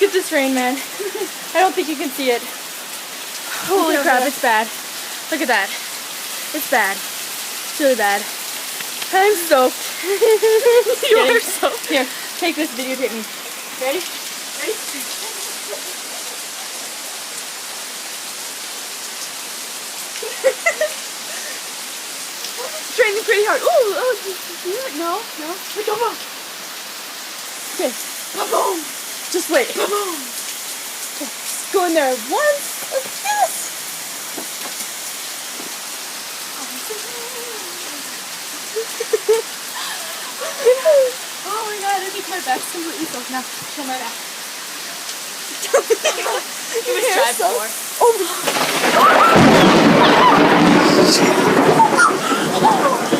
Look at this rain, man. I don't think you can see it. Holy crap, it's bad. Look at that. It's bad. It's really bad. I'm soaked. You are soaked. Here, take this, videotape me. Ready? Ready? It's raining pretty hard. Ooh, no. Wait, don't look. Okay. Ba-boom. Just wait. Ba-boom. Okay. Go in there once. Let's do this. Oh my god, I think my back's completely soaked now. Show my back. You was tried before. Oh my god.